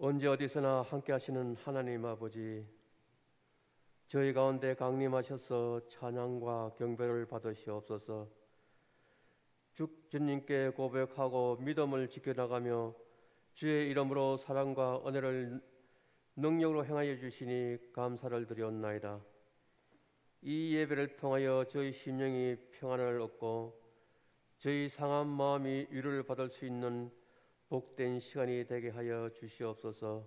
언제 어디서나 함께 하시는 하나님 아버지, 저희 가운데 강림하셔서 찬양과 경배를 받으시옵소서. 주님께 고백하고 믿음을 지켜나가며 주의 이름으로 사랑과 은혜를 능력으로 행하여 주시니 감사를 드리옵나이다. 이 예배를 통하여 저희 심령이 평안을 얻고 저희 상한 마음이 위로를 받을 수 있는 복된 시간이 되게 하여 주시옵소서.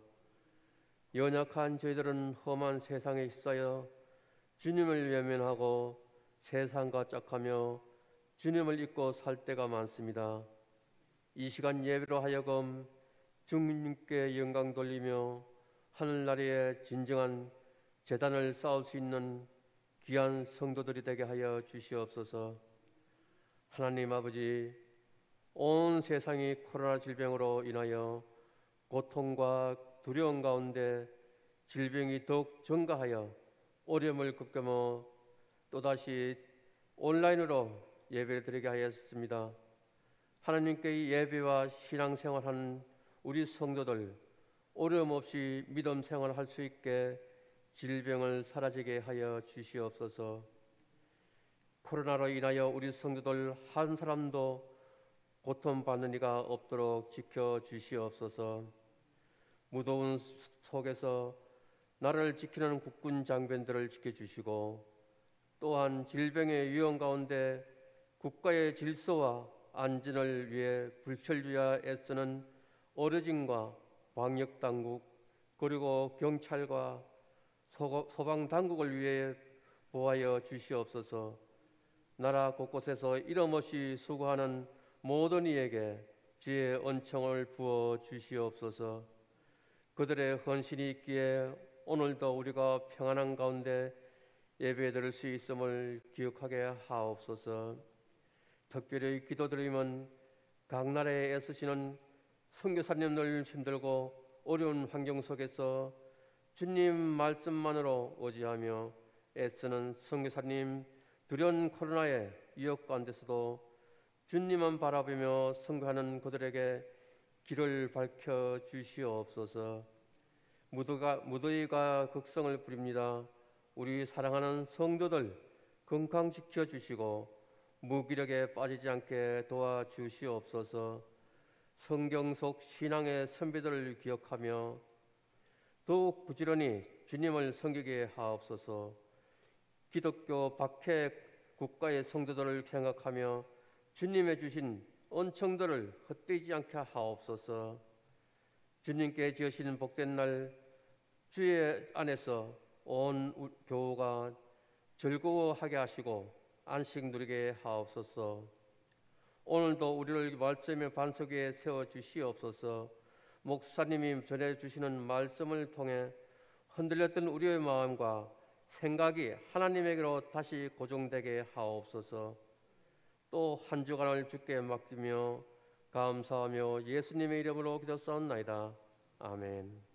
연약한 저희들은 험한 세상에 휩싸여 주님을 외면하고 세상과 짝하며 주님을 잊고 살 때가 많습니다. 이 시간 예배로 하여금 주님께 영광 돌리며 하늘나라의 진정한 제단을 쌓을 수 있는 귀한 성도들이 되게 하여 주시옵소서. 하나님 아버지, 온 세상이 코로나 질병으로 인하여 고통과 두려움 가운데 질병이 더욱 증가하여 어려움을 겪으며 또다시 온라인으로 예배를 드리게 하였습니다. 하나님께 예배와 신앙생활하는 우리 성도들 어려움 없이 믿음 생활할 수 있게 질병을 사라지게 하여 주시옵소서. 코로나로 인하여 우리 성도들 한 사람도 고통받는 이가 없도록 지켜주시옵소서. 무더운 속에서 나라를 지키는 국군 장병들을 지켜주시고 또한 질병의 위험 가운데 국가의 질서와 안전을 위해 불철주야 애쓰는 어르신과 방역당국 그리고 경찰과 소방당국을 위해 보호하여 주시옵소서. 나라 곳곳에서 이름 없이 수고하는 모든 이에게 주의 은총을 부어 주시옵소서. 그들의 헌신이 있기에 오늘도 우리가 평안한 가운데 예배 드릴 수 있음을 기억하게 하옵소서. 특별히 기도드리면 각 나라에 애쓰시는 선교사님들 힘들고 어려운 환경 속에서 주님 말씀만으로 의지하며 애쓰는 선교사님, 두려운 코로나의 위협 가운데서도 주님만 바라보며 선교하는 그들에게 길을 밝혀 주시옵소서. 무더위가 극성을 부립니다. 우리 사랑하는 성도들 건강 지켜주시고 무기력에 빠지지 않게 도와주시옵소서. 성경 속 신앙의 선배들을 기억하며 더욱 부지런히 주님을 섬기게 하옵소서. 기독교 박해 국가의 성도들을 생각하며 주님의 주신 은총들을 헛되지 않게 하옵소서. 주님께 지으시는 복된 날 주의 안에서 온 교우가 즐거워하게 하시고 안식 누리게 하옵소서. 오늘도 우리를 말씀의 반석 위에 세워주시옵소서. 목사님이 전해주시는 말씀을 통해 흔들렸던 우리의 마음과 생각이 하나님에게로 다시 고정되게 하옵소서. 또 한 주간을 주께 맡기며 감사하며 예수님의 이름으로 기도하옵나이다. 아멘.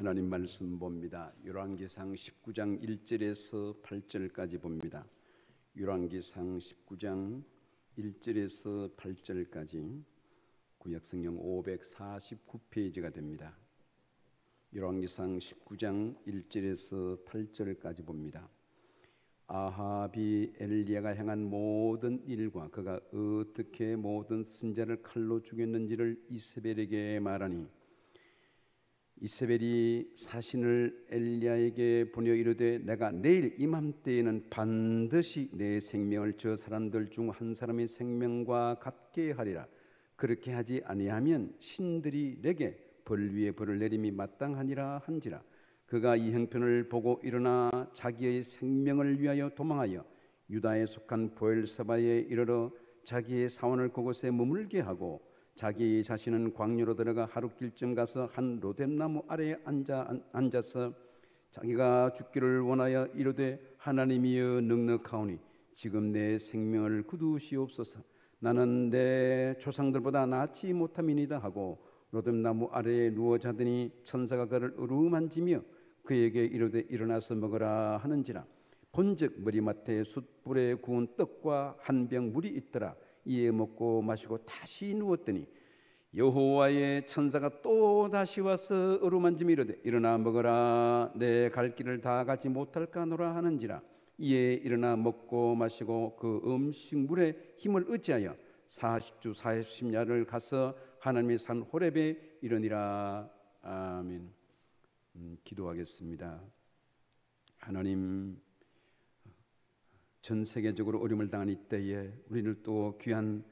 하나님 말씀 봅니다. 열왕기상 19장 1절에서 8절까지 봅니다. 열왕기상 19장 1절에서 8절까지 구약성경 549페이지가 됩니다. 열왕기상 19장 1절에서 8절까지 봅니다. 아합이 엘리야가 행한 모든 일과 그가 어떻게 모든 선지자를 칼로 죽였는지를 이세벨에게 말하니 이세벨이 사신을 엘리야에게 보내 이르되 내가 내일 이맘때에는 반드시 내 생명을 저 사람들 중 한 사람의 생명과 같게 하리라. 그렇게 하지 아니하면 신들이 내게 벌 위에 벌을 내림이 마땅하니라 한지라. 그가 이 형편을 보고 일어나 자기의 생명을 위하여 도망하여 유다에 속한 보엘세바에 이르러 자기의 사원을 그곳에 머물게 하고 자기 자신은 광야로 들어가 하룻길쯤 가서 한 로뎀나무 아래에 앉아서 자기가 죽기를 원하여 이르되 하나님이여 넉넉하오니 지금 내 생명을 거두시옵소서. 나는 내 조상들보다 낫지 못함이니이다 하고 로뎀나무 아래에 누워 자더니 천사가 그를 으루만지며 그에게 이르되 일어나서 먹으라 하는지라. 본즉 머리맡에 숯불에 구운 떡과 한 병 물이 있더라. 이에 먹고 마시고 다시 누웠더니 여호와의 천사가 또 다시 와서 어루만지며 이르되 일어나 먹으라. 내 갈 길을 다 가지 못할까 하노라 하는지라. 이에 일어나 먹고 마시고 그 음식물에 힘을 의지하여 40주 40야를 가서 하나님의 산 호렙에 이르니라. 아멘. 기도하겠습니다. 하나님, 전 세계적으로 어려움을 당한 이때에 우리를 또 귀한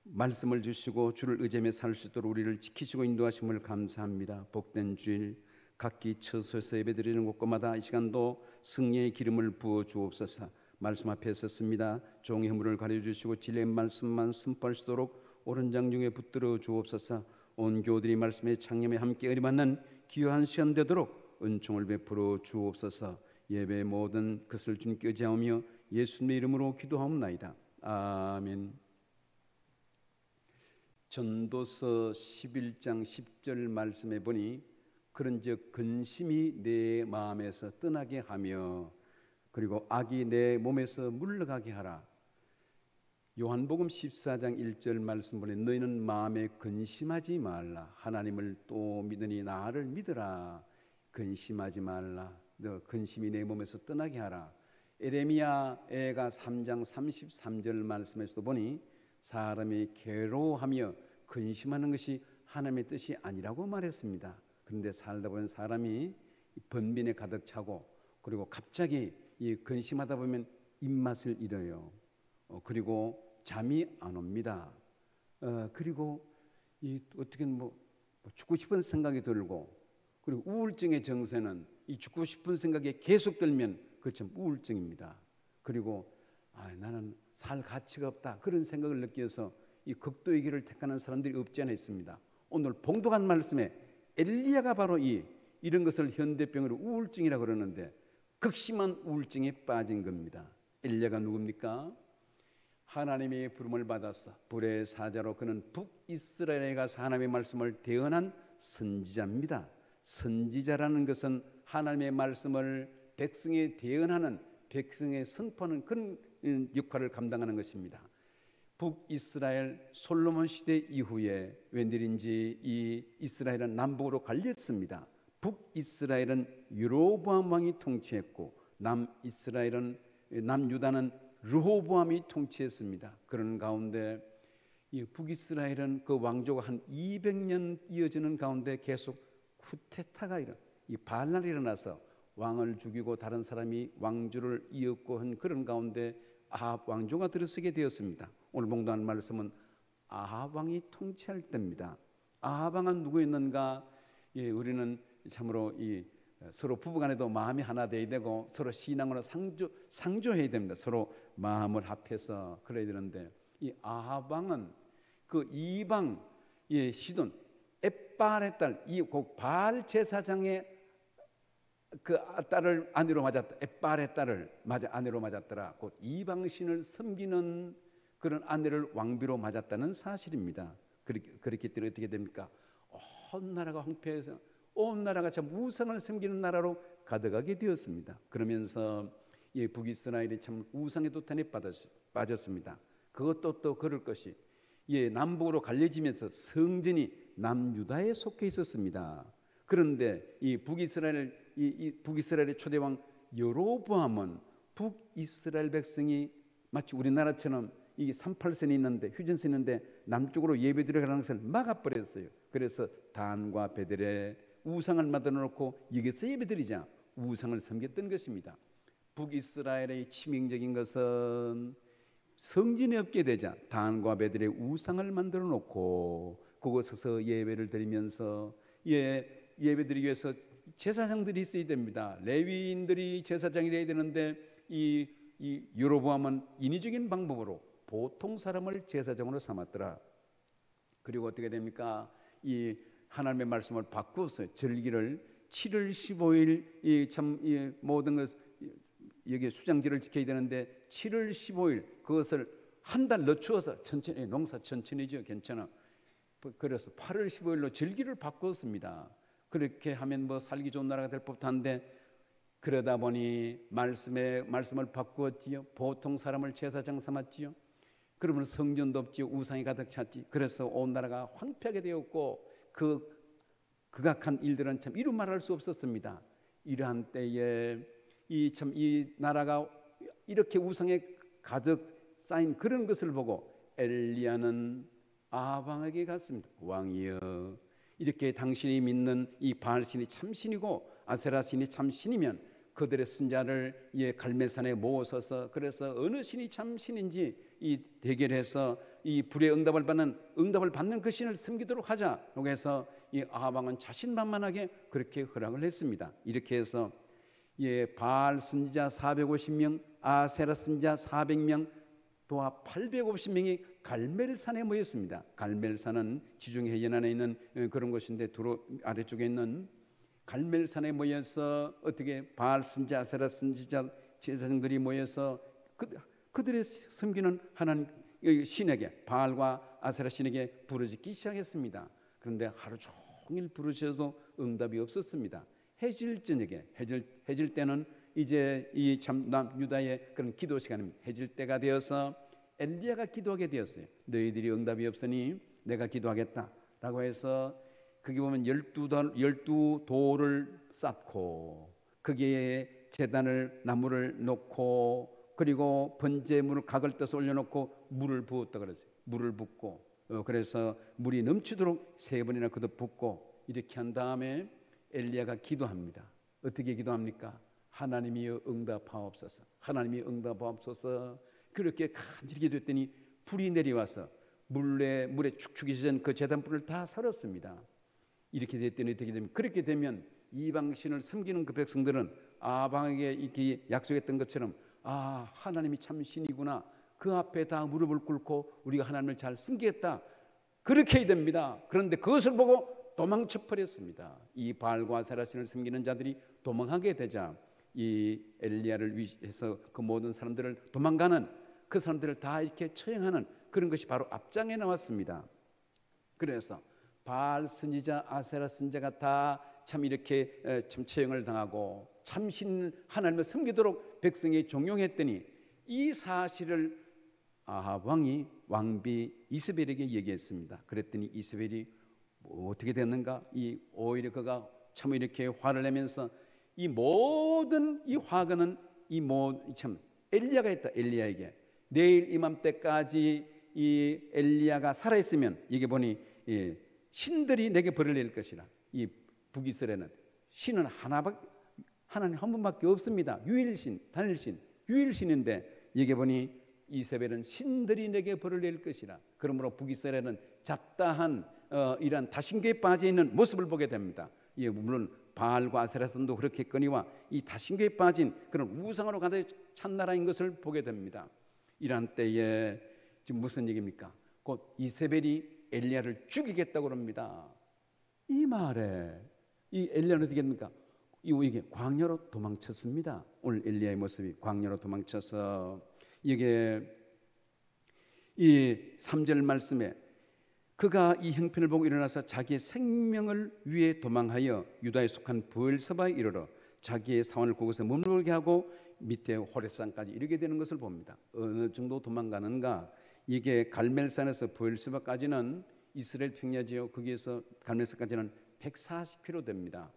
말씀을 주시고 주를 의지하며 살 수 있도록 우리를 지키시고 인도하심을 감사합니다. 복된 주일 각기 처소에서 예배드리는 곳마다 이 시간도 승리의 기름을 부어 주옵소서. 말씀 앞에 섰습니다. 종의 허물을 가려주시고 진리의 말씀만 선포할 수 있도록 오른장 중에 붙들어 주옵소서. 온 교우들이 말씀의 창념에 함께 의리받는 귀한 시간 되도록 은총을 베풀어 주옵소서. 예배 모든 것을 주님께 의지하며 예수님의 이름으로 기도하옵나이다. 아멘. 전도서 11장 10절 말씀에 보니 그런즉 근심이 내 마음에서 떠나게 하며 그리고 악이 내 몸에서 물러가게 하라. 요한복음 14장 1절 말씀 보니 너희는 마음에 근심하지 말라. 하나님을 또 믿으니 나를 믿으라. 근심하지 말라. 너 근심이 내 몸에서 떠나게 하라. 에레미야가 3장 33절 말씀에서도 보니 사람이 괴로워하며 근심하는 것이 하나님의 뜻이 아니라고 말했습니다. 그런데 살다 보면 사람이 번민에 가득 차고 그리고 갑자기 이 근심하다 보면 입맛을 잃어요. 그리고 잠이 안 옵니다. 그리고 이 어떻게 죽고 싶은 생각이 들고 그리고 우울증의 정세는 이 죽고 싶은 생각이 계속 들면 그참 우울증입니다. 그리고 나는 살 가치가 없다 그런 생각을 느껴서 이 극도의 길을 택하는 사람들이 없지 않아 있습니다. 오늘 봉독한 말씀에 엘리야가 바로 이런 것을 현대병으로 우울증이라고 그러는데 극심한 우울증에 빠진 겁니다. 엘리야가 누굽니까? 하나님의 부름을 받았어. 불의 사자로 그는 북이스라엘에 가서 하나님의 말씀을 대언한 선지자입니다. 선지자라는 것은 하나님의 말씀을 백성에 대언하는 백성에 선포하는 그런 역할을 감당하는 것입니다. 북이스라엘 솔로몬 시대 이후에 웬일인지 이 이스라엘은 남북으로 갈렸습니다. 북이스라엘은 여로보암 왕이 통치했고 남유다는 르호보암이 통치했습니다. 그런 가운데 이 북이스라엘은 그 왕조가 한 200년 이어지는 가운데 계속 쿠데타가 이 반란이 일어나서 왕을 죽이고 다른 사람이 왕조를 이었고 한 그런 가운데 아합 왕조가 들어서게 되었습니다. 오늘 봉독한 말씀은 아합 왕이 통치할 때입니다. 아합 왕은 누구였는가? 우리는 참으로 서로 부부간에도 마음이 하나 되어야 되고 서로 신앙으로 상조해야 됩니다. 서로 마음을 합해서 그래야 되는데 이 아합 왕은 그 이방 시돈 엣발의 딸 바알 제사장의 그 딸을 아내로 맞았다. 엣발의 딸을 아내로 맞았더라. 곧 이방신을 섬기는 그런 아내를 왕비로 맞았다는 사실입니다. 그렇기 때문에 어떻게 됩니까? 온 나라가 황폐해서 온 나라가 참 우상을 섬기는 나라로 가득하게 되었습니다. 그러면서 북이스라엘이 참 우상의 도탄에 빠졌습니다. 그것도 또 그럴 것이 남북으로 갈려지면서 성전이 남유다에 속해 있었습니다. 그런데 이 북이스라엘의 초대왕 여로보암은 북이스라엘 백성이 마치 우리나라처럼 이 38선이 있는데 휴전선이 있는데 남쪽으로 예배드리러 가는 것을 막아버렸어요. 그래서 단과 베델에 우상을 만들어 놓고 여기서 예배드리자 우상을 섬겼던 것입니다. 북이스라엘의 치명적인 것은 성전이 없게 되자 단과 베델에 우상을 만들어 놓고 그곳에서 예배를 드리면서 예배드리기 위해서 제사장들이 있어야 됩니다. 레위인들이 제사장이 되어야 되는데 이 여로보암은 인위적인 방법으로 보통 사람을 제사장으로 삼았더라. 그리고 어떻게 됩니까? 이 하나님의 말씀을 바꾸어서 절기를 7월 15일 모든 것 여기 수장절을 지켜야 되는데 7월 15일 그것을 한 달 늦추어서 천천히 농사 천천히 지어 괜찮아. 그래서 8월 15일로 절기를 바꿨습니다. 그렇게 하면 뭐 살기 좋은 나라가 될 법도 한데 그러다 보니 말씀을 바꾸었지요. 보통 사람을 제사장 삼았지요. 그러면 성전도 없지요. 우상이 가득 찼지. 그래서 온 나라가 황폐하게 되었고 그 극악한 일들은 참 이루 말할 수 없었습니다. 이러한 때에 이 나라가 이렇게 우상에 가득 쌓인 그런 것을 보고 엘리야는 아합왕에게 갔습니다. 왕이여, 이렇게 당신이 믿는 이 바알신이 참신이고 아세라신이 참신이면 그들의 신자를 갈멜산에 모으소서. 그래서 어느 신이 참신인지 이 대결해서 이 불의 응답을 받는 그 신을 섬기도록 하자라고 해서 이 아합왕은 자신만만하게 그렇게 허락을 했습니다. 이렇게 해서 바알 선지자 450명, 아세라 선지자 400명, 또한 850명이 갈멜산에 모였습니다. 갈멜산은 지중해 연안에 있는 그런 곳인데 두로 아래쪽에 있는 갈멜산에 모여서 어떻게 바알 선지자, 아세라 선지자 제사장들이 모여서 그들의 섬기는 하나님 신에게, 바알과 아세라 신에게 부르짖기 시작했습니다. 그런데 하루 종일 부르셔도 응답이 없었습니다. 해질 저녁에, 해질 때는 이제 이 참 유다의 그런 기도 시간입니다. 해질 때가 되어서 엘리야가 기도하게 되었어요. 너희들이 응답이 없으니 내가 기도하겠다라고 해서 거기 보면 12돌을 쌓고 거기에 제단을 나무를 놓고 그리고 번제물을 각을 떠서 올려놓고 물을 부었다 그랬어요. 물을 붓고 그래서 물이 넘치도록 3번이나 거듭 붓고 이렇게 한 다음에 엘리야가 기도합니다. 어떻게 기도합니까? 하나님이여 응답하옵소서. 하나님이 응답하옵소서. 그렇게 간절히 기도했더니 불이 내려와서 물에 축축이 젖은 그 제단불을 다 살았습니다. 이렇게 됐더니 어떻게 됩니까? 그렇게 되면 이방신을 섬기는 그 백성들은 아방에게 이렇게 약속했던 것처럼 하나님이 참 신이구나. 그 앞에 다 무릎을 꿇고 우리가 하나님을 잘 섬기겠다. 그렇게 해야 됩니다. 그런데 그것을 보고 도망쳐 버렸습니다. 이 바알과 아세라신을 섬기는 자들이 도망하게 되자 이 엘리야를 위해서 그 모든 사람들을 도망가는 그 사람들을 다 이렇게 처형하는 그런 것이 바로 앞장에 나왔습니다. 그래서 바알 선지자, 아세라 선지자가 다 참 이렇게 참 처형을 당하고 참신 하나님을 섬기도록 백성이 종용했더니 이 사실을 아합 왕이 왕비 이스벨에게 얘기했습니다. 그랬더니 이스벨이 어떻게 됐는가? 오히려 그가 참 이렇게 화를 내면서 이 모든 이 화가는 참 엘리야가 했다. 엘리야에게 내일 이맘때까지 이 엘리야가 살아있으면 이게 보니 신들이 내게 벌을 낼 것이라. 이 북이스라엘은 신은 하나님 한 분밖에 없습니다. 유일신, 단일신, 유일신인데 이게 보니 이세벨은 신들이 내게 벌을 낼 것이라. 그러므로 북이스라엘은 잡다한 이러한 다신교에 빠져 있는 모습을 보게 됩니다. 물론 바알과 아세라선도 그렇겠거니와 이 다신교에 빠진 그런 우상으로 가득 찬 나라인 것을 보게 됩니다. 이러한 때에 지금 무슨 얘기입니까? 곧 이세벨이 엘리야를 죽이겠다고 합니다. 이 말에 이 엘리야는 어떻게 됩니까? 이게 광야로 도망쳤습니다. 오늘 엘리야의 모습이 광야로 도망쳐서 이게 이 3절 말씀에 그가 이 형편을 보고 일어나서 자기의 생명을 위해 도망하여 유다에 속한 브엘세바에 이르러 자기의 사원을 그곳에 머물게 하고 밑에 호렙산까지 이르게 되는 것을 봅니다. 어느 정도 도망가는가? 이게 갈멜산에서 브엘세바까지는 이스라엘 평야지요. 거기에서 갈멜산까지는 140km 됩니다.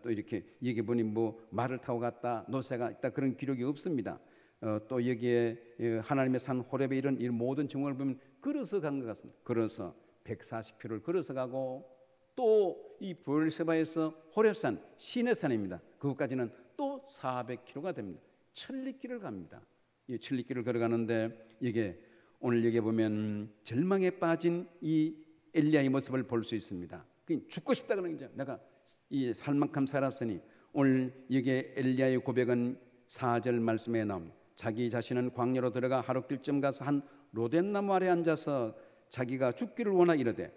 또 이렇게 여기 보니 말을 타고 갔다, 노새가 있다 그런 기록이 없습니다. 또 여기에 하나님의 산 호렙에 이런 이 모든 정황을 보면 걸어서 간 것 같습니다. 걸어서 140km를 걸어서 가고 또 이 브엘세바에서 호렙산 시내산입니다. 그것까지는 또 400km가 됩니다. 천리길을 갑니다. 이 천리길을 걸어가는데 이게 오늘 여기 보면 절망에 빠진 이 엘리야의 모습을 볼 수 있습니다. 죽고 싶다 그러는 거죠. 내가 이 살 만큼 살았으니. 오늘 여기 엘리야의 고백은 4절 말씀에 나옵니다. 자기 자신은 광야로 들어가 하룻길쯤 가서 한 로덴나무 아래 앉아서 자기가 죽기를 원하 이르되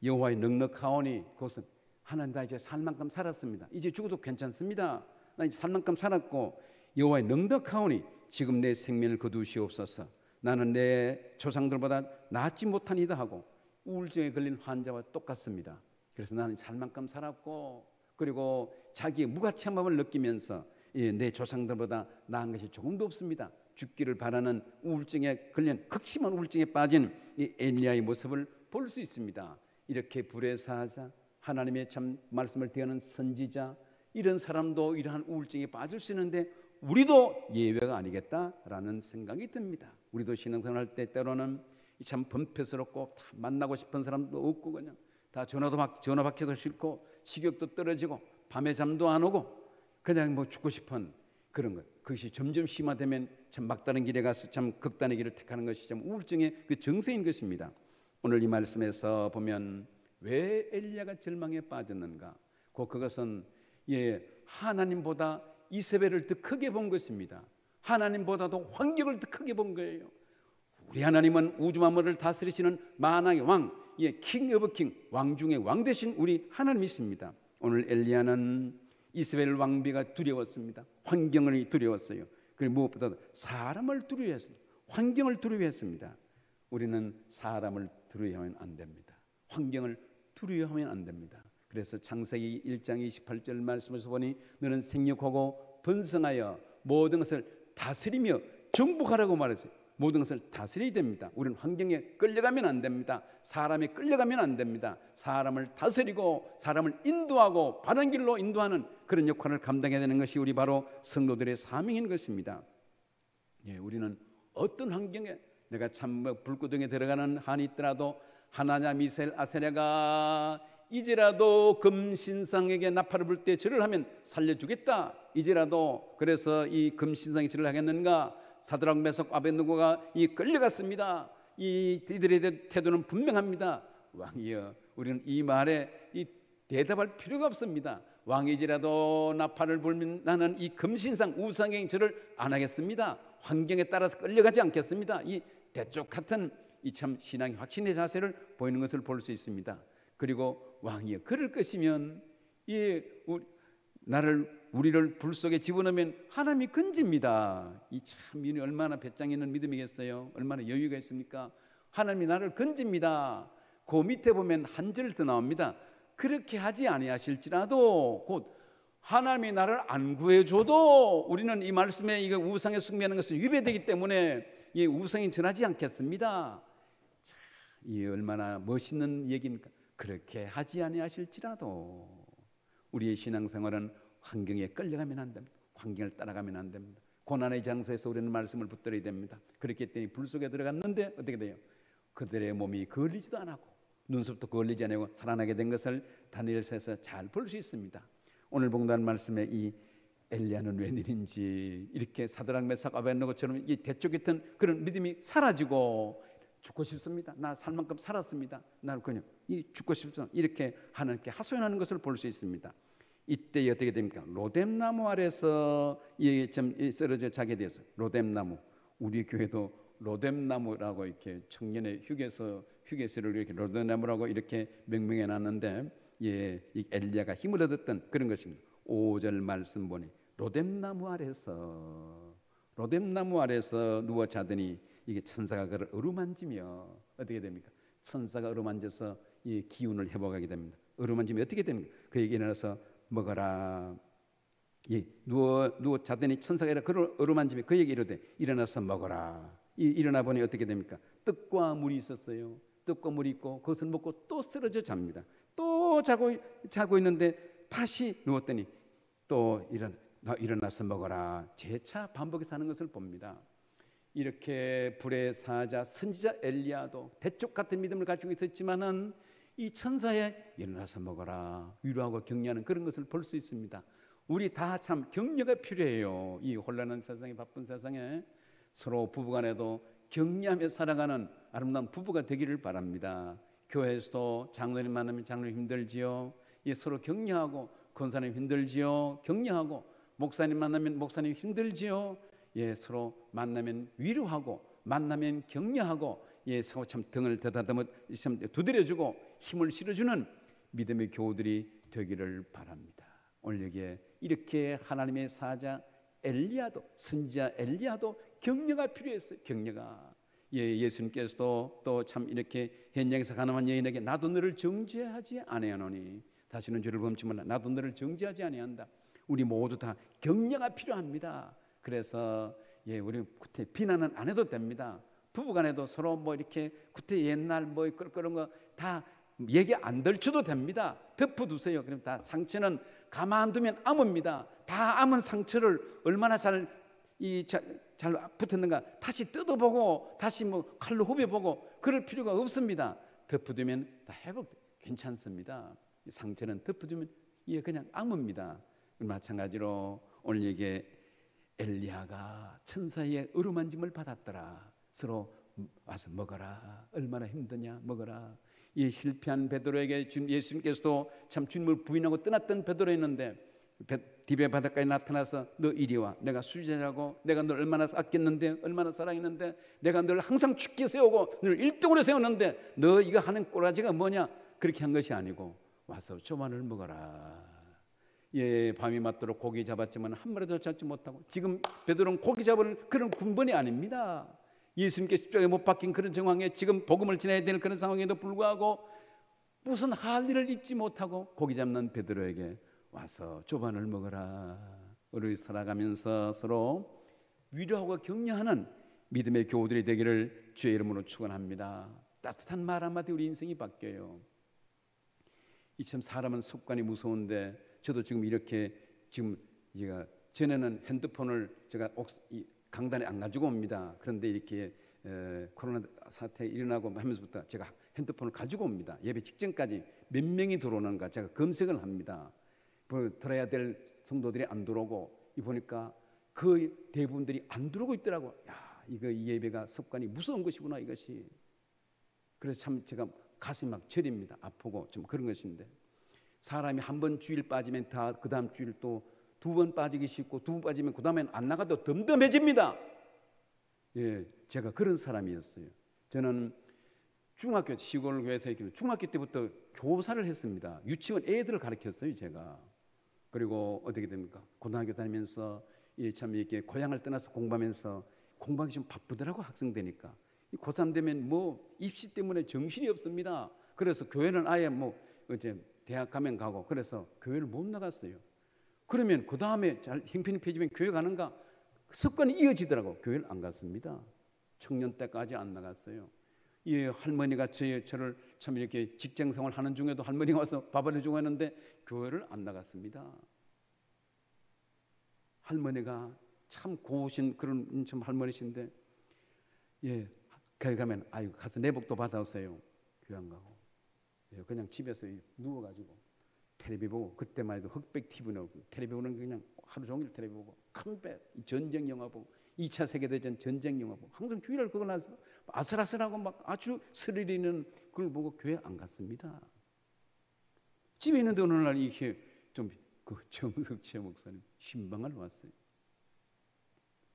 여호와의 넉넉하오니 그것은 하나님 나 이제 살 만큼 살았습니다. 이제 죽어도 괜찮습니다. 나 이제 살 만큼 살았고 여호와의 넉넉하오니 지금 내 생명을 거두시옵소서. 나는 내 조상들보다 낫지 못하니다 하고 우울증에 걸린 환자와 똑같습니다. 그래서 나는 살 만큼 살았고, 그리고 자기의 무가치함을 느끼면서 내 조상들보다 나은 것이 조금도 없습니다. 죽기를 바라는 우울증에 걸린 극심한 우울증에 빠진 이 엘리야의 모습을 볼 수 있습니다. 이렇게 불의 사자, 하나님의 참 말씀을 대하는 선지자, 이런 사람도 이러한 우울증에 빠질 수 있는데 우리도 예외가 아니겠다라는 생각이 듭니다. 우리도 신앙생활할 때 때로는 참 번패스럽고 다 만나고 싶은 사람도 없고 그냥 다 전화 받기도 싫고 식욕도 떨어지고 밤에 잠도 안 오고 그냥 뭐 죽고 싶은 그런 것. 그것이 점점 심화되면 참 막다른 길에 가서 참 극단의 길을 택하는 것이 참 우울증의 그 정세인 것입니다. 오늘 이 말씀에서 보면 왜 엘리야가 절망에 빠졌는가? 그것은 하나님보다 이세벨을 더 크게 본 것입니다. 하나님보다도 환경을 더 크게 본 거예요. 우리 하나님은 우주 만물을 다스리시는 만왕의 왕, 킹 오브 킹, 왕 중의 왕 되신 우리 하나님이십니다. 오늘 엘리야는 이세벨 왕비가 두려웠습니다. 환경을 두려웠어요. 그리고 무엇보다도 사람을 두려워했습니다. 환경을 두려워했습니다. 우리는 사람을 두려워하면 안 됩니다. 환경을 두려워하면 안 됩니다. 그래서 창세기 1장 28절 말씀에서 보니 너는 생육하고 번성하여 모든 것을 다스리며 정복하라고 말했어요. 모든 것을 다스려야 됩니다. 우리는 환경에 끌려가면 안 됩니다. 사람에 끌려가면 안 됩니다. 사람을 다스리고 사람을 인도하고 바른 길로 인도하는 그런 역할을 감당해야 되는 것이 우리 바로 성도들의 사명인 것입니다. 우리는 어떤 환경에 내가 참 불구덩이에 들어가는 한이 있더라도 하나냐 미사엘 아세랴가 이제라도 금신상에게 나팔을 불 때 절을 하면 살려주겠다. 이제라도 그래서 이 금신상에 절을 하겠는가? 사드락 메석 아벳느고가 끌려갔습니다. 이들의 태도는 분명합니다. 왕이여, 우리는 이 말에 대답할 필요가 없습니다. 왕이지라도 나팔을 불면 나는 이 금신상 우상의 절을 안 하겠습니다. 환경에 따라서 끌려가지 않겠습니다. 이 대쪽 같은 이 참 신앙의 확신의 자세를 보이는 것을 볼 수 있습니다. 그리고 왕이여, 그럴 것이면 우리를 불 속에 집어넣으면 하나님이 건집니다. 이 참 얼마나 배짱 있는 믿음이겠어요? 얼마나 여유가 있습니까? 하나님이 나를 건집니다. 그 밑에 보면 한 절 더 나옵니다. 그렇게 하지 아니하실지라도 곧 하나님이 나를 안 구해줘도 우리는 이 말씀에 이거 우상에 숭배하는 것은 위배되기 때문에 이 우상에 전하지 않겠습니다. 참, 이 얼마나 멋있는 얘기입니까? 그렇게 하지 아니하실지라도 우리의 신앙생활은 환경에 끌려가면 안 됩니다. 환경을 따라가면 안 됩니다. 고난의 장소에서 우리는 말씀을 붙들어야 됩니다. 그렇기 때문에 불 속에 들어갔는데 어떻게 돼요? 그들의 몸이 걸리지도 않고 눈썹도 걸리지 않고 살아나게 된 것을 다니엘서에서 잘 볼 수 있습니다. 오늘 봉독한 말씀에 이 엘리야는 웬일인지 이렇게 사드락 메삭 아벳느고처럼 이 대쪽 같은 그런 믿음이 사라지고 죽고 싶습니다. 나 살 만큼 살았습니다. 나는 그냥 죽고 싶습니다. 이렇게 하나님께 하소연하는 것을 볼 수 있습니다. 이때 어떻게 됩니까? 로뎀나무 아래서 쓰러져 자게 되어서 로뎀나무, 우리 교회도 로뎀나무라고 이렇게 청년의 휴게소를 이렇게 로뎀나무라고 이렇게 명명해 놨는데 이 엘리야가 힘을 얻었던 그런 것입니다. 5절 말씀 보니 로뎀나무 아래서 누워 자더니 이게 천사가 그를 어루만지며 어떻게 됩니까? 천사가 어루만져서 이 기운을 회복하게 됩니다. 어루만지면 어떻게 됩니까? 그에게 일어나서 먹어라. 누워 자더니 천사가 그를 어루만지며 그에게 이르되 일어나서 먹어라. 일어나 보니 어떻게 됩니까? 떡과 물이 있었어요. 떡과 물이 있고 그것을 먹고 또 쓰러져 잡니다. 또 자고 있는데 다시 누웠더니 또 일어나서 먹어라. 재차 반복해서 하는 것을 봅니다. 이렇게 불의 사자 선지자 엘리야도 대쪽 같은 믿음을 가지고 있었지만은 이 천사의 일어나서 먹어라 위로하고 격려하는 그런 것을 볼 수 있습니다. 우리 다 참 격려가 필요해요. 이 혼란한 세상에, 바쁜 세상에 서로 부부간에도 격려하며 살아가는 아름다운 부부가 되기를 바랍니다. 교회에서도 장로님 만나면 장로님 힘들지요. 서로 격려하고 권사님 힘들지요. 격려하고 목사님 만나면 목사님 힘들지요. 서로 만나면 위로하고 만나면 격려하고 서로 참 등을 더다듬어 참 두드려주고 힘을 실어주는 믿음의 교우들이 되기를 바랍니다. 오늘 여기에 이렇게 하나님의 사자 엘리야도, 선지자 엘리야도 격려가 필요했어요. 격려가 예수님께서도 또 참 이렇게 현장에서 가늠한 여인에게 나도 너를 정죄하지 아니하노니 다시는 죄를 범치 말라. 나도 너를 정죄하지 아니한다. 우리 모두 다 격려가 필요합니다. 그래서 우리 구태 비난은 안 해도 됩니다. 부부간에도 서로 뭐 이렇게 구태 옛날 뭐 그런 거 다 얘기 안 들쳐도 됩니다. 덮어두세요. 그럼 다 상처는 가만두면 암입니다. 다 암은 상처를 얼마나 잘 붙었는가 다시 뜯어보고 다시 뭐 칼로 후벼보고 그럴 필요가 없습니다. 덮어두면 다 회복 괜찮습니다. 상처는 덮어두면 그냥 암입니다. 마찬가지로 오늘 얘기에 엘리야가 천사의 어루만짐을 받았더라. 서로 와서 먹어라. 얼마나 힘드냐 먹어라. 이 실패한 베드로에게 지금 예수님께서도 참 주님을 부인하고 떠났던 베드로였는데 디베 바닷가에 나타나서 너 이리 와. 내가 수제자라고 내가 널 얼마나 아꼈는데 얼마나 사랑했는데 내가 널 항상 죽게 세우고 널 1등으로 세웠는데 너 이거 하는 꼬라지가 뭐냐. 그렇게 한 것이 아니고 와서 조만을 먹어라. 밤이 맞도록 고기 잡았지만 한 마리도 잡지 못하고 지금 베드로는 고기 잡을 그런 군번이 아닙니다. 예수님께 십자가에 못 박힌 그런 정황에 지금 복음을 전해야 되는 그런 상황에도 불구하고 무슨 할 일을 잊지 못하고 고기 잡는 베드로에게 와서 조반을 먹어라. 우리 살아가면서 서로 위로하고 격려하는 믿음의 교우들이 되기를 주의 이름으로 축원합니다. 따뜻한 말 한마디 우리 인생이 바뀌어요. 이참 사람은 습관이 무서운데 저도 지금 이렇게 지금 제가 전에는 핸드폰을 제가 강단에 안 가지고 옵니다. 그런데 이렇게 코로나 사태 일어나고 하면서부터 제가 핸드폰을 가지고 옵니다. 예배 직전까지 몇 명이 들어오는가 제가 검색을 합니다. 들어야 될 성도들이 안 들어오고 보니까 거의 대부분들이 안 들어오고 있더라고. 이 예배가 습관이 무서운 것이구나 이것이. 그래서 참 제가 가슴이 막 저립니다. 아프고 좀 그런 것인데 사람이 한 번 주일 빠지면 다 그 다음 주일 또 두 번 빠지기 쉽고 두 번 빠지면 그 다음엔 안 나가도 덤덤해집니다. 제가 그런 사람이었어요. 저는 중학교 시골 교회에서 중학교 때부터 교사를 했습니다. 유치원 애들을 가르쳤어요 제가. 그리고 어떻게 됩니까? 고등학교 다니면서 참 이렇게 고향을 떠나서 공부하면서 공부하기 좀 바쁘더라고 학생 되니까. 고3 되면 뭐 입시 때문에 정신이 없습니다. 그래서 교회는 아예 뭐 이제 대학 가면 가고 그래서 교회를 못 나갔어요. 그러면 그 다음에 잘 형편이 펴지면 교회 가는가? 습관이 이어지더라고. 교회를 안 갔습니다. 청년 때까지 안 나갔어요. 할머니가 저를 참 이렇게 직장생활 하는 중에도 할머니가 와서 밥을 해주고 했는데 교회를 안 나갔습니다. 할머니가 참 고우신 그런 참 할머니신데 교회 가면 가서 내복도 받아오세요. 교회 안 가고 그냥 집에서 누워가지고 텔레비 보고 그때만 해도 흑백 TV 나오고 텔레비 보는 게 그냥 하루 종일 텔레비 보고 컴백 전쟁 영화 보고 2차 세계대전 전쟁 영화 보고 항상 주일날 그거 나서 아슬아슬하고 막 아주 스릴 있는 그걸 보고 교회 안 갔습니다. 집에 있는데 어느 날 이렇게 좀 그 정석채 목사님 신방을 왔어요.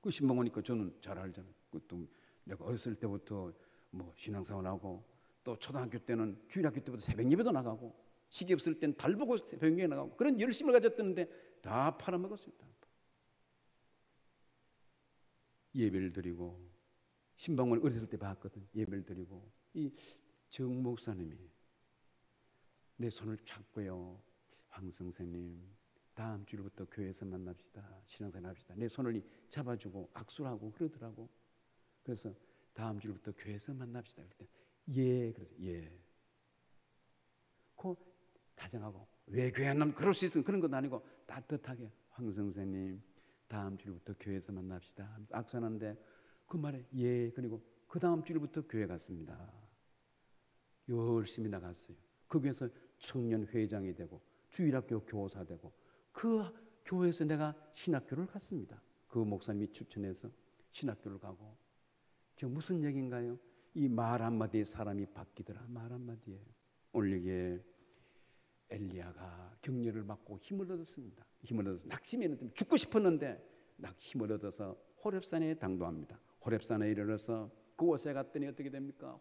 그 신방 오니까 저는 잘 알잖아요. 그것도 내가 어렸을 때부터 뭐 신앙생활하고 또 초등학교 때는 주일학교 때부터 새벽 예배도 나가고 시기 없을 땐 달 보고 새벽 예배 나가고 그런 열심을 가졌던데 다 팔아먹었습니다. 예배를 드리고 신방을 어렸을 때 봤거든. 예배를 드리고 이 정 목사님이 내 손을 잡고요. 황 선생님 다음 주일부터 교회에서 만납시다. 신앙생활 합시다. 내 손을 잡아주고 악수를 하고 그러더라고. 그래서 다음 주일부터 교회에서 만납시다. 그럴 때 그래서 그 다정하고 왜 교회 안 나면 그럴 수 있으면 그런 건 아니고 따뜻하게 황 선생님 다음 주일부터 교회에서 만납시다. 악수하는데 그 말에 그리고 그 다음 주일부터 교회 갔습니다. 열심히 나갔어요. 거기에서 청년 회장이 되고 주일학교 교사 되고 그 교회에서 내가 신학교를 갔습니다. 그 목사님이 추천해서 신학교를 가고 지금 무슨 얘기인가요? 이 말 한마디에 사람이 바뀌더라. 말 한마디에. 오늘 여기에 엘리야가 격려를 받고 힘을 얻었습니다. 힘을 얻어서 낙심했는데 죽고 싶었는데 힘을 얻어서 호렙산에 당도합니다. 호렙산에 이르러서 그곳에 갔더니 어떻게 됩니까?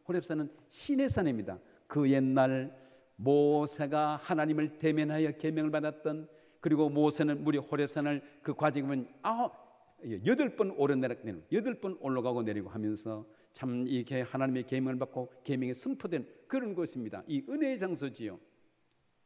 호렙산은 신의 산입니다. 그 옛날 모세가 하나님을 대면하여 계명을 받았던 그리고 모세는 무려 호렙산을 그 과정은 여덟 번 오르내리고 여덟 번 올라가고 내리고 하면서 참 이렇게 하나님의 계명을 받고 계명이 선포된 그런 곳입니다. 이 은혜의 장소지요.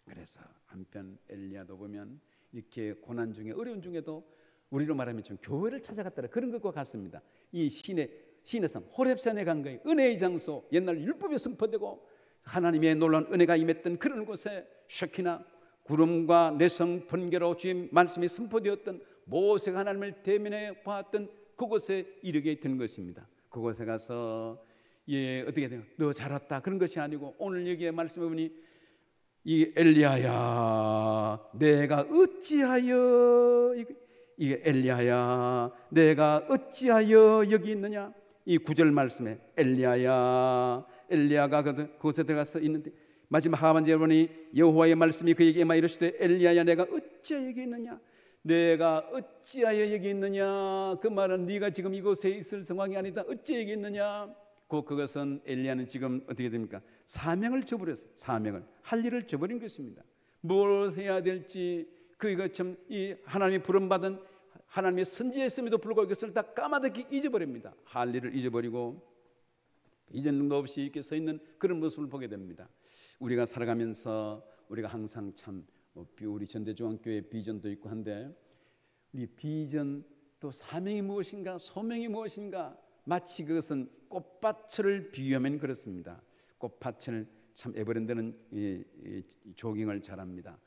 그래서 한편 엘리야도 보면 이렇게 고난 중에 어려운 중에도 우리로 말하면 좀 교회를 찾아갔더라 그런 것과 같습니다. 이 신의 산 호렙산에 간 거예요. 은혜의 장소, 옛날 율법이 선포되고 하나님의 놀라운 은혜가 임했던 그런 곳에 샤키나 구름과 내성 번개로 주의 말씀이 선포되었던 모세가 하나님을 대면해 보았던 그곳에 이르게 된 것입니다. 그곳에 가서 어떻게 돼요? 너 잘 왔다 그런 것이 아니고 오늘 여기에 말씀해 보니 이 엘리야야 내가 어찌하여 이게 엘리야야 내가 어찌하여 여기 있느냐. 이 9절 말씀에 엘리야가 그곳에 들어가서 있는데 마지막 하반절에 보니 여호와의 말씀이 그에게 임하 이르시되 엘리야야 내가 어찌하여 여기 있느냐. 내가 어찌하여 여기 있느냐. 그 말은 네가 지금 이곳에 있을 상황이 아니다. 어찌 여기 있느냐. 그것은 엘리야는 지금 어떻게 됩니까? 사명을 저버렸어요. 사명을 할 일을 저버린 것입니다. 뭘 해야 될지 그가 참 이 하나님의 부름받은 하나님의 선지자였음에도 불구하고 이것을 다 까마득히 잊어버립니다. 할 일을 잊어버리고 이전도 없이 이렇게 서 있는 그런 모습을 보게 됩니다. 우리가 살아가면서 우리가 항상 참 우리 전대중앙교회 비전도 있고 한데 우리 비전 또 사명이 무엇인가 소명이 무엇인가 마치 그것은 꽃밭을 비유하면 그렇습니다. 꽃밭을 참 에버랜드는 이 조깅을 잘합니다.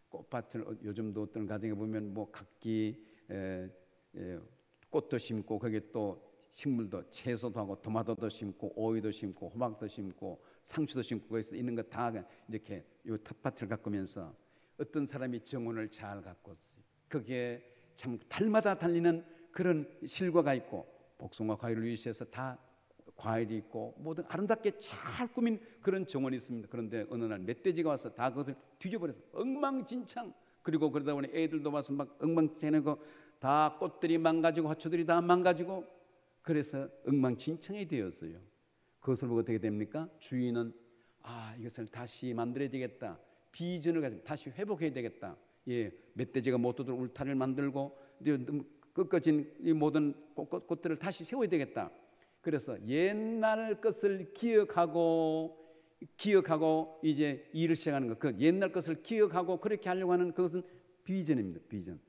꽃밭을 요즘도 어떤 가정에 보면 뭐 각기 꽃도 심고 거기에 또 식물도 채소도 하고 토마토도 심고 오이도 심고 호박도 심고 상추도 심고 거기서 있는 거 다 이렇게 요 텃밭을 가꾸면서 어떤 사람이 정원을 잘 가꿨어요. 거기에 참 달마다 달리는 그런 실과가 있고 복숭아 과일을 위시해서 다 과일이 있고 모든 아름답게 잘 꾸민 그런 정원이 있습니다. 그런데 어느 날 멧돼지가 와서 다 그것을 뒤져버려서 엉망진창. 그리고 그러다 보니 애들도 와서 막 엉망진창하고 다 꽃들이 망가지고 화초들이 다 망가지고 그래서 엉망진창이 되었어요. 그것을 보고 어떻게 됩니까? 주인은 이것을 다시 만들어야 되겠다. 비전을 가지고 다시 회복해야 되겠다. 멧돼지가 못 들어올 울타리를 만들고 꺾어진 이 모든 꽃들을 다시 세워야 되겠다. 그래서 옛날 것을 기억하고 이제 일을 시작하는 것. 그 옛날 것을 기억하고 그렇게 하려고 하는 그것은 비전입니다. 비전.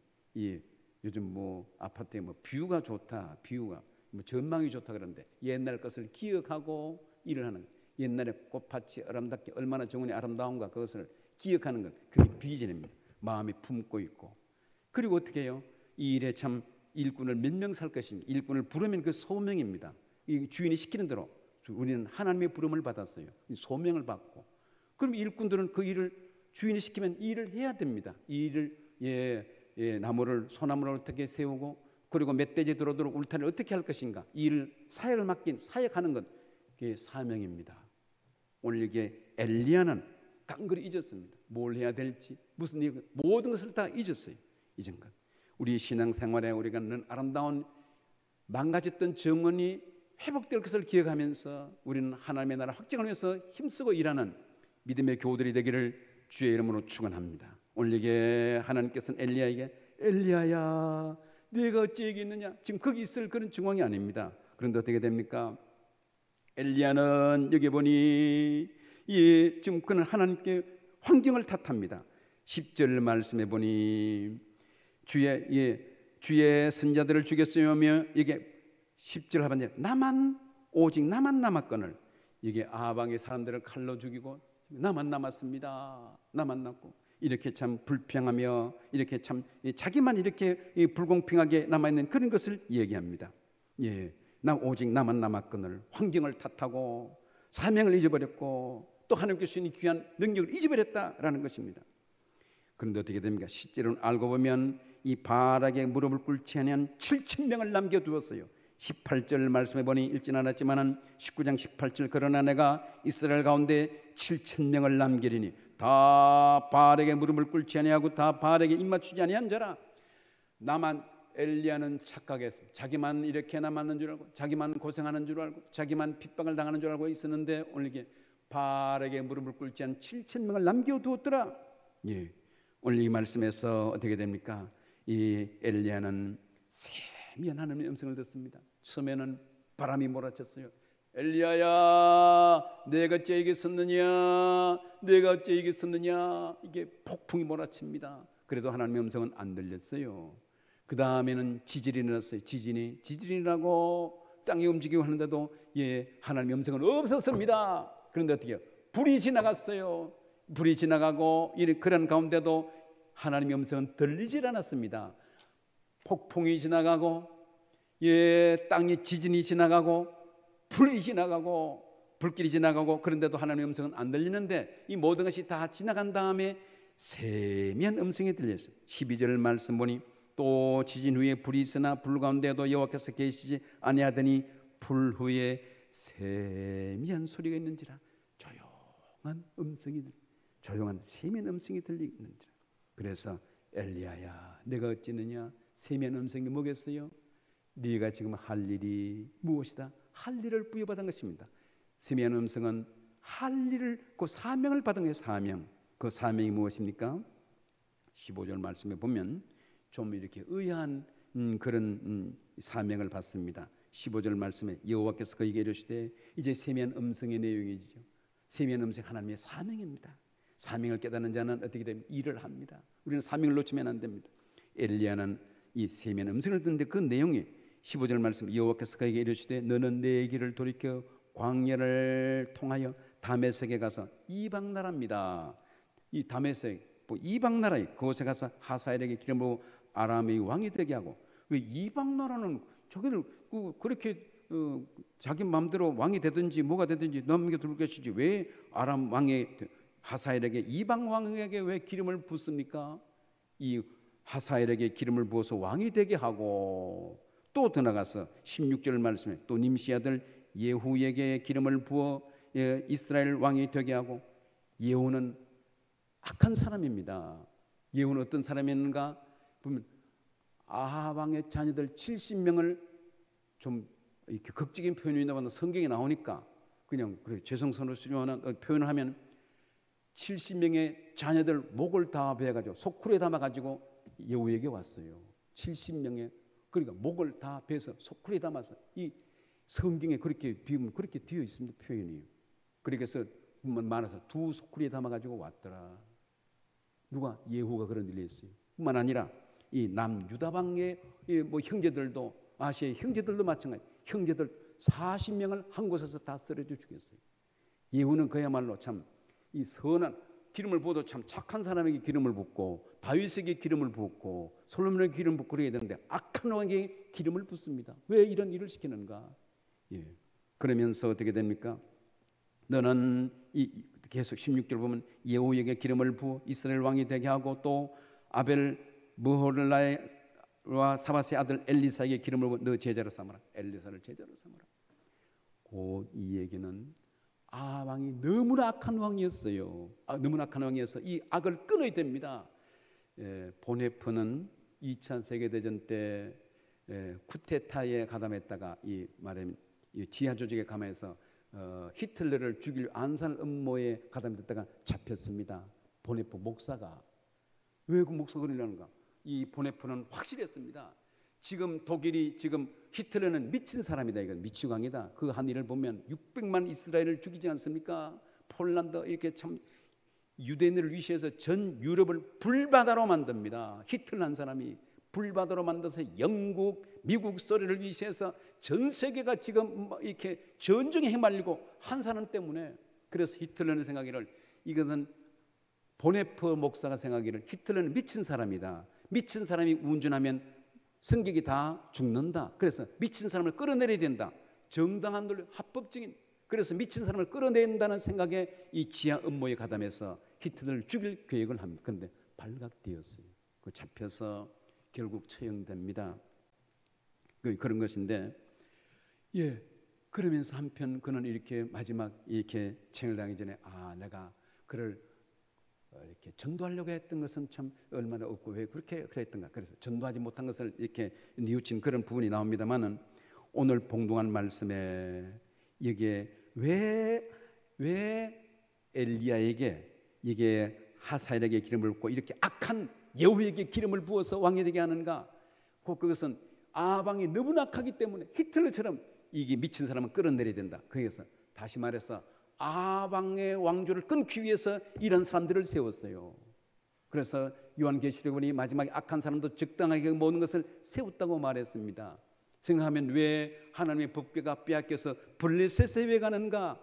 요즘 뭐 아파트에 뭐 뷰가 좋다, 뷰가 뭐 전망이 좋다 그러는데 옛날 것을 기억하고 일을 하는 것. 옛날에 꽃밭이 아름답게 얼마나 정원이 아름다운가 그것을 기억하는 것. 그게 비전입니다. 마음이 품고 있고. 그리고 어떻게 해요? 이 일에 참 일꾼을 몇 명 살 것인가. 일꾼을 부르면 그 소명입니다. 이 주인이 시키는 대로 우리는 하나님의 부름을 받았어요. 소명을 받고. 그럼 일꾼들은 그 일을 주인이 시키면 이 일을 해야 됩니다. 이 일을 나무를 소나무를 어떻게 세우고 그리고 멧돼지 들어오도록 울타리를 어떻게 할 것인가. 이 일을 사역을 맡긴 사역하는 것. 그게 사명입니다. 오늘 이게 엘리야는 깡그리 잊었습니다. 뭘 해야 될지 무슨 일 모든 것을 다 잊었어요. 잊은 것. 우리 신앙생활에 우리가 는 아름다운 망가졌던 정원이 회복될 것을 기억하면서 우리는 하나님의 나라 확장을 위해서 힘쓰고 일하는 믿음의 교우들이 되기를 주의 이름으로 축원합니다. 오늘 이게 하나님께서는 엘리야에게 엘리야야 네가 어찌 여기 있느냐. 지금 거기 있을 그런 정황이 아닙니다. 그런데 어떻게 됩니까? 엘리야는 여기 보니 지금 그는 하나님께 환경을 탓합니다. 10절 말씀에 보니 주의 선자들을 죽였으며 이게 10절 하반절 오직 나만 남았거늘. 이게 아방의 사람들을 칼로 죽이고 나만 남았습니다. 나만 남고 이렇게 참 불평하며 이렇게 참 자기만 이렇게 불공평하게 남아있는 그런 것을 얘기합니다. 오직 나만 남았거늘. 환경을 탓하고 사명을 잊어버렸고 또 하나님께 주신 귀한 능력을 잊어버렸다라는 것입니다. 그런데 어떻게 됩니까? 실제로는 알고 보면 이 바락에 무릎을 꿇지 아니한 7,000명을 남겨두었어요. 18절 말씀해 보니 읽진 않았지만 19장 18절 그러나 내가 이스라엘 가운데 7,000명을 남기리니 다 바락에 무릎을 꿇지 아니하고 다 바락에 입맞추지 아니한 자라. 나만 엘리야는 착각했습니다. 자기만 이렇게 남았는 줄 알고 자기만 고생하는 줄 알고 자기만 핍박을 당하는 줄 알고 있었는데 오늘 이게 바락에 무릎을 꿇지 않은 7,000명을 남겨두었더라. 오늘 이 말씀에서 어떻게 됩니까? 이 엘리야는 새 세미한 하나님의 음성을 듣습니다. 처음에는 바람이 몰아쳤어요. 엘리야야, 내가 어째 이게 썼느냐, 내가 어째 이게 썼느냐. 이게 폭풍이 몰아칩니다. 그래도 하나님의 음성은 안 들렸어요. 그 다음에는 지진이 일어났어요. 지진이 일어나고 땅이 움직이고 하는데도 하나님의 음성은 없었습니다. 그런데 어떻게 해요? 불이 지나갔어요. 불이 지나가고 그런 가운데도 하나님의 음성은 들리질 않았습니다. 폭풍이 지나가고 땅이 지진이 지나가고 불이 지나가고 불길이 지나가고 그런데도 하나님의 음성은 안 들리는데 이 모든 것이 다 지나간 다음에 세미한 음성이 들렸어요. 12절 말씀 보니 또 지진 후에 불이 있으나 불 가운데도 여호와께서 계시지 아니하더니 불 후에 세미한 소리가 있는지라. 조용한 음성이 조용한 세미한 음성이 들리는지라. 그래서 엘리야야, 내가 어찌느냐. 세미한 음성이 뭐겠어요? 네가 지금 할 일이 무엇이다? 할 일을 부여받은 것입니다. 세미한 음성은 할 일을, 그 사명을 받은 거예요. 사명. 그 사명이 무엇입니까? 15절 말씀에 보면 좀 이렇게 의아한 그런 사명을 받습니다. 15절 말씀에 여호와께서 그에게 이르시되, 이제 세미한 음성의 내용이죠. 세미한 음성, 하나님의 사명입니다. 사명을 깨닫는 자는 어떻게 됩니까? 일을 합니다. 우리는 사명을 놓치면 안 됩니다. 엘리야는 이 세미한 음성을 듣는데 그 내용이 15절 말씀, 여호와께서 그에게 이르시되 너는 내 길을 돌이켜 광야를 통하여 다메섹에 가서 이방 나라입니다. 이 다메섹 이방 나라에 그곳에 가서 하사엘에게 기름 부어 아람의 왕이 되게 하고. 왜 이방 나라는 저기를 그렇게 자기 마음대로 왕이 되든지 뭐가 되든지 넘겨둘 것이지 왜 아람 왕의 하사엘에게 이방 왕에게 왜 기름을 붓습니까? 이 하사엘에게 기름을 부어서 왕이 되게 하고 또 더 나가서 16절 말씀에 또 님시 아들 예후에게 기름을 부어 이스라엘 왕이 되게 하고. 예후는 악한 사람입니다. 예후는 어떤 사람이었는가 보면 아합 왕의 자녀들 70명을 좀 이렇게 극적인 표현이 나오는 성경에 나오니까 그냥 그래 죄송스러운 표현을 하면 70명의 자녀들 목을 다 베어가지고 소쿠리에 담아가지고 예후에게 왔어요. 70명의 그러니까 목을 다 베서 소쿠리에 담아서 이 성경에 그렇게 비우면 그렇게 되어 있습니다. 표현이. 그래서 말해서 두 소쿠리에 담아가지고 왔더라. 누가? 예후가 그런 일이 있어요. 뿐만 아니라 이 남유다방의 뭐 형제들도 아시아의 형제들도 마찬가지. 형제들 40명을 한 곳에서 다 쓰러져 죽였어요. 예후는 그야말로 참 이 선한 기름을 부어도 참 착한 사람에게 기름을 붓고 다윗에게 기름을 붓고 솔로몬에게 기름을 붓고 그래야 되는데 악한 왕에게 기름을 붓습니다. 왜 이런 일을 시키는가? 그러면서 어떻게 됩니까? 너는 계속 16절 보면 예후에게 기름을 부어 이스라엘 왕이 되게 하고 또 아벨 무홀라와 사바스의 아들 엘리사에게 기름을 부어 너 제자로 삼아라. 엘리사를 제자로 삼아라. 곧 이 얘기는 아합 왕이 너무나 악한 왕이었어요. 너무나 악한 왕이어서 이 악을 끊어야 됩니다. 보네프는 2차 세계대전 때 쿠데타에 가담했다가 이 지하 조직에 가담해서 히틀러를 죽일暗살 음모에 가담했다가 잡혔습니다. 보네프 목사가. 왜 그 목사가 그러려는가? 이 보네프는 확실했습니다. 지금 독일이 지금 히틀러는 미친 사람이다. 이건 미치광이다. 그 한 일을 보면 600만 이스라엘을 죽이지 않습니까? 폴란드 이렇게 참 유대인을 위시해서 전 유럽을 불바다로 만듭니다. 히틀러 한 사람이 불바다로 만들어서 영국, 미국, 소련을 위시해서 전 세계가 지금 이렇게 전쟁에 휘말리고 한 사람 때문에. 그래서 히틀러는 생각하기를 이것은 보네프 목사가 생각하기를 히틀러는 미친 사람이다. 미친 사람이 운전하면 승객이 다 죽는다. 그래서 미친 사람을 끌어내려야 된다. 정당한 논리, 합법적인. 그래서 미친 사람을 끌어낸다는 생각에 이 지하 음모에 가담해서 히틀러를 죽일 계획을 합니다. 그런데 발각되었어요. 그 잡혀서 결국 처형됩니다. 그런 것인데, 그러면서 한편 그는 이렇게 마지막 이렇게 책을 당하기 전에 내가 그를 이렇게 전도하려고 했던 것은 참 얼마나 없고 왜 그렇게 그랬던가. 그래서 전도하지 못한 것을 이렇게 뉘우친 그런 부분이 나옵니다만은 오늘 봉독한 말씀에 이게 왜 엘리야에게 이게 하사엘에게 기름을 붓고 이렇게 악한 예후에게 기름을 부어서 왕이 되게 하는가? 그것은 아방이 너무 악하기 때문에 히틀러처럼 이게 미친 사람은 끌어내려야 된다. 그래서 다시 말해서 아방의 왕조를 끊기 위해서 이런 사람들을 세웠어요. 그래서 요한계시록에 보니 마지막에 악한 사람도 적당하게 모든 것을 세웠다고 말했습니다. 생각하면 왜 하나님의 법궤가 빼앗겨서 블레셋에 왜 가는가?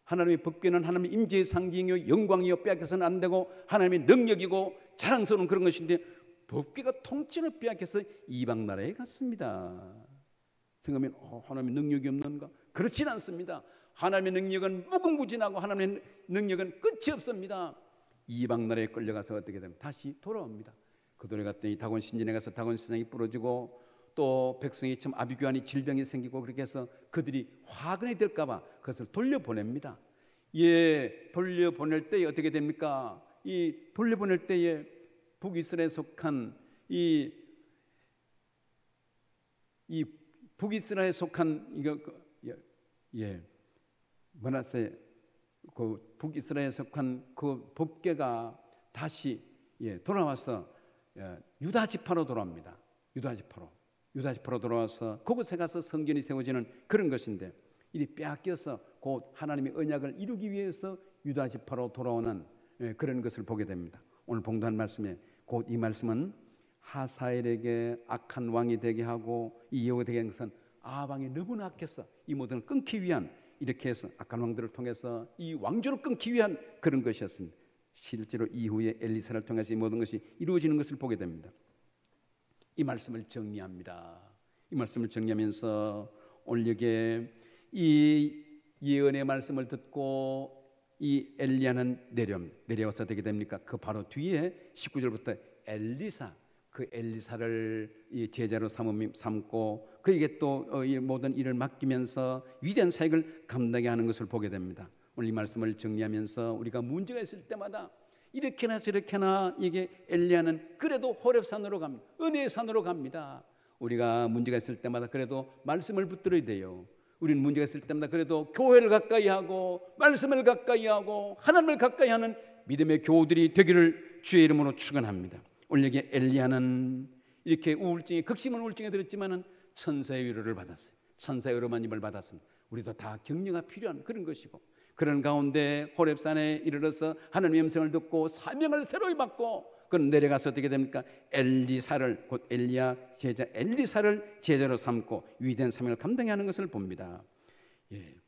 하나님의 법궤는 하나님의 임재의 상징이요 영광이요 빼앗겨서는 안 되고 하나님의 능력이고 자랑스러운 그런 것인데 법궤가 통째로 빼앗겨서 이방 나라에 갔습니다. 생각하면 하나님의 능력이 없는가? 그렇진 않습니다. 하나님의 능력은 무궁무진하고 하나님의 능력은 끝이 없습니다. 이방 나라에 끌려가서 어떻게 되면 다시 돌아옵니다. 그 돌에 갔더니 다곤 신전에 가서 다곤 신상이 부러지고 또 백성이 참 아비규환이 질병이 생기고 그렇게 해서 그들이 화근이 될까봐 그것을 돌려보냅니다. 예, 돌려보낼 때 어떻게 됩니까? 이 돌려보낼 때에 북이스라엘에 속한 이 북이스라엘에 속한 이거 뭐나세 그 북이스라엘에 속한 그 법궤가 다시 돌아와서 유다 지파로 돌아옵니다. 유다 지파로 돌아와서 그곳에 가서 성전이 세워지는 그런 것인데 이 빼앗겨서 곧 하나님의 언약을 이루기 위해서 유다 지파로 돌아오는 그런 것을 보게 됩니다. 오늘 봉독한 말씀에 곧 이 말씀은 하사엘에게 악한 왕이 되게 하고 이 여호와에게 한 것은 아방이 너무나 악해서 이 모든 끊기 위한 이렇게 해서 악한 왕들을 통해서 이 왕조를 끊기 위한 그런 것이었습니다. 실제로 이후에 엘리사를 통해서 이 모든 것이 이루어지는 것을 보게 됩니다. 이 말씀을 정리합니다. 이 말씀을 정리하면서 오늘 여기에 이 예언의 말씀을 듣고 이 엘리야는 내려와서 되게 됩니까? 그 바로 뒤에 19절부터 엘리사, 그 엘리사를 제자로 삼고 그에게 또 이 모든 일을 맡기면서 위대한 사역을 감당하게 하는 것을 보게 됩니다. 오늘 이 말씀을 정리하면서 우리가 문제가 있을 때마다 이렇게나 저렇게나 이게 엘리야는 그래도 호렙산으로 갑니다. 은혜의 산으로 갑니다. 우리가 문제가 있을 때마다 그래도 말씀을 붙들어야 돼요. 우리는 문제가 있을 때마다 그래도 교회를 가까이 하고 말씀을 가까이 하고 하나님을 가까이 하는 믿음의 교우들이 되기를 주의 이름으로 축원합니다. 오늘 여기 엘리야는 이렇게 극심한 우울증에 들었지만은 천사의 위로를 받았어요. 천사의 위로만 힘을 받았습니다. 우리도 다 격려가 필요한 그런 것이고 그런 가운데 호렙산에 이르러서 하나님의 음성을 듣고 사명을 새로이 받고 그는 내려가서 어떻게 됩니까? 엘리사를 곧 엘리야 제자 엘리사를 제자로 삼고 위대한 사명을 감당해야 하는 것을 봅니다.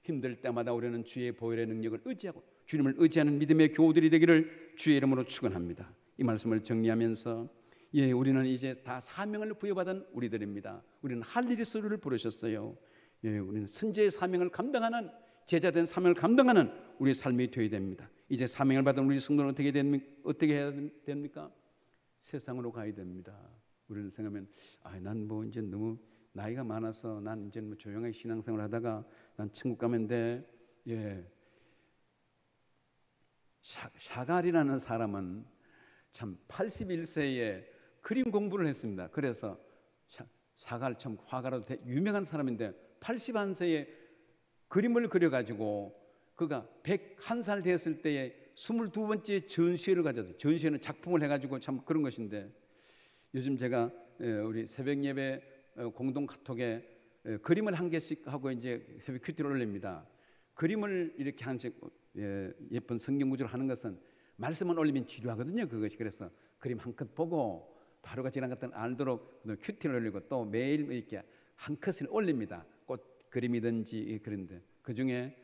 힘들 때마다 우리는 주의 보혈의 능력을 의지하고 주님을 의지하는 믿음의 교우들이 되기를 주의 이름으로 축원합니다. 이 말씀을 정리하면서 우리는 이제 다 사명을 부여받은 우리들입니다. 우리는 할 일이 있어를 부르셨어요. 우리는 선지의 사명을 감당하는 제자된 사명을 감당하는 우리의 삶이 되어야 됩니다. 이제 사명을 받은 우리 성도는 어떻게 해야 됩니까? 세상으로 가야 됩니다. 우리는 생각하면 난 뭐 이제 너무 나이가 많아서 난 이제 뭐 조용하게 신앙생활 하다가 난 천국 가면 돼. 샤갈이라는 사람은 참 81세에 그림 공부를 했습니다. 그래서 샤갈 참 화가로 유명한 사람인데 81세에 그림을 그려가지고 그가 101살 됐을 때에 22번째 전시회를 가졌어요. 전시회는 작품을 해가지고 참 그런 것인데 요즘 제가 우리 새벽 예배 공동 카톡에 그림을 한 개씩 하고 이제 새벽 큐티를 올립니다. 그림을 이렇게 한 예쁜 성경 구조를 하는 것은 말씀만 올리면 지루하거든요. 그것이 그래서 그림 한 컷 보고 하루가 지난 것은 알도록 큐티를 올리고 또 매일 이렇게 한 컷을 올립니다. 꽃 그림이든지 그런데 그 중에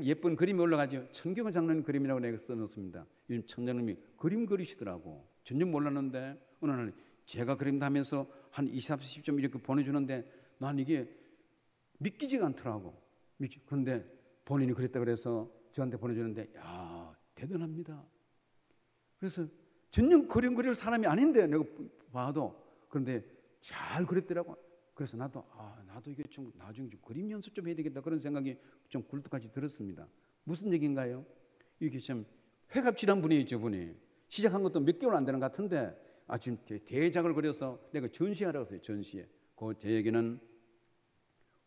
예쁜 그림이 올라가지고 천경을 잡는 그림이라고 내가 써놓습니다. 요즘 청장님이 그림 그리시더라고. 전혀 몰랐는데 어느 날 제가 그림 하면서 한 20, 30점 이렇게 보내주는데 난 이게 믿기지가 않더라고. 그런데 본인이 그랬다 그래서 저한테 보내주는데 대단합니다. 그래서 전혀 그림 그릴 사람이 아닌데 내가 봐도 그런데 잘 그렸더라고. 그래서 나도 이게 좀 나중에 좀 그림 연습 좀 해야 되겠다 그런 생각이 좀 굴뚝같이 들었습니다. 무슨 얘기인가요? 이게 좀 회갑질한 분이 저분이 시작한 것도 몇 개월 안 되는 것 같은데 지금 대작을 그려서 내가 전시하라고 했어요. 전시회. 그 제 얘기는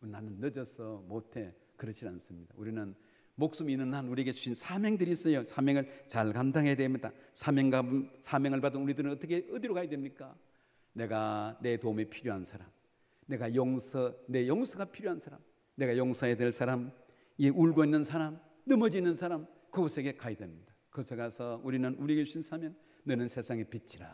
나는 늦어서 못해 그렇지 않습니다. 우리는 목숨이 있는 한 우리에게 주신 사명들이 있어요. 사명을 잘 감당해야 됩니다. 사명을 받은 우리들은 어디로 가야 됩니까? 내가 내 도움이 필요한 사람, 내가 내 용서가 필요한 사람, 내가 용서해야 될 사람, 이 울고 있는 사람, 넘어지는 사람, 그곳에게 가야 됩니다. 그곳에 가서 우리는 우리에게 주신 사명, 너는 세상의 빛이라,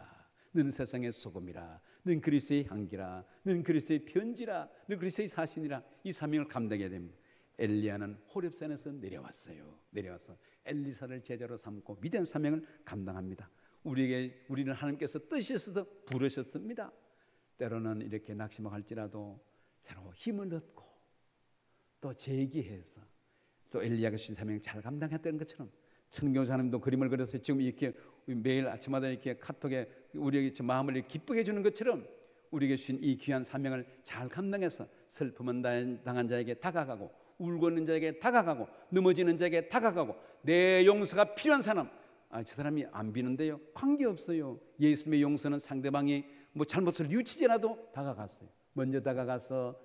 너는 세상의 소금이라, 너는 그리스도의 향기라, 너는 그리스도의 편지라, 너는 그리스도의 사신이라, 이 사명을 감당해야 됩니다. 엘리야는 호렙산에서 내려와서 엘리사를 제자로 삼고 위대한 사명을 감당합니다. 우리는 하나님께서 뜻이셔서 부르셨습니다. 때로는 이렇게 낙심할지라도 서로 힘을 얻고 또 재기해서 또 엘리야가 주신 사명을 잘 감당했다는 것처럼 천교사님도 그림을 그려서 지금 이렇게 매일 아침마다 이렇게 카톡에 우리에게 마음을 기쁘게 해주는 것처럼 우리에게 주신 이 귀한 사명을 잘 감당해서 슬픔은 당한 자에게 다가가고 울고 있는 자에게 다가가고 넘어지는 자에게 다가가고 내 용서가 필요한 사람, 저 사람이 안 비는데요, 관계없어요. 예수님의 용서는 상대방이 뭐 잘못을 유치지 않아도 다가갔어요. 먼저 다가가서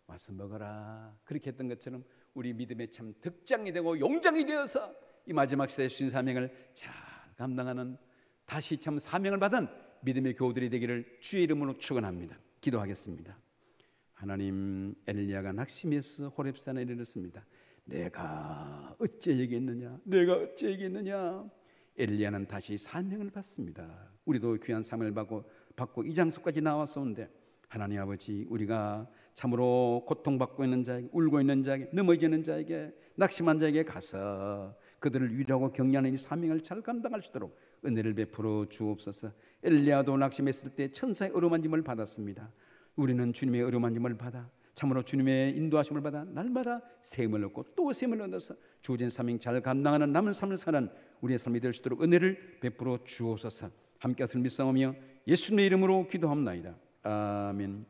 와서 먹어라, 그렇게 했던 것처럼 우리 믿음의 참 덕장이 되고 용장이 되어서 이 마지막 시대의 주신 사명을 잘 감당하는 다시 참 사명을 받은 믿음의 교우들이 되기를 주의 이름으로 축원합니다. 기도하겠습니다. 하나님, 엘리야가 낙심해서 호렙산에 이르렀습니다. 내가 어찌 얘기했느냐, 내가 어찌 얘기했느냐. 엘리야는 다시 사명을 받습니다. 우리도 귀한 사명을 받고 이 장소까지 나왔었는데 하나님 아버지, 우리가 참으로 고통받고 있는 자에게, 울고 있는 자에게, 넘어지는 자에게, 낙심한 자에게 가서 그들을 위로하고 격려하는 이 사명을 잘 감당할 수 있도록 은혜를 베풀어 주옵소서. 엘리야도 낙심했을 때 천사의 어루만짐을 받았습니다. 우리는 주님의 어루만짐을 받아 참으로 주님의 인도하심을 받아 날마다 셈을 얻고 또 셈을 얻어서 주어진 사명 잘 감당하는 남은 삶을 사는 우리의 삶이 될 수 있도록 은혜를 베풀어 주옵소서. 함께 하실 믿사오며 예수님의 이름으로 기도합나이다. 아멘.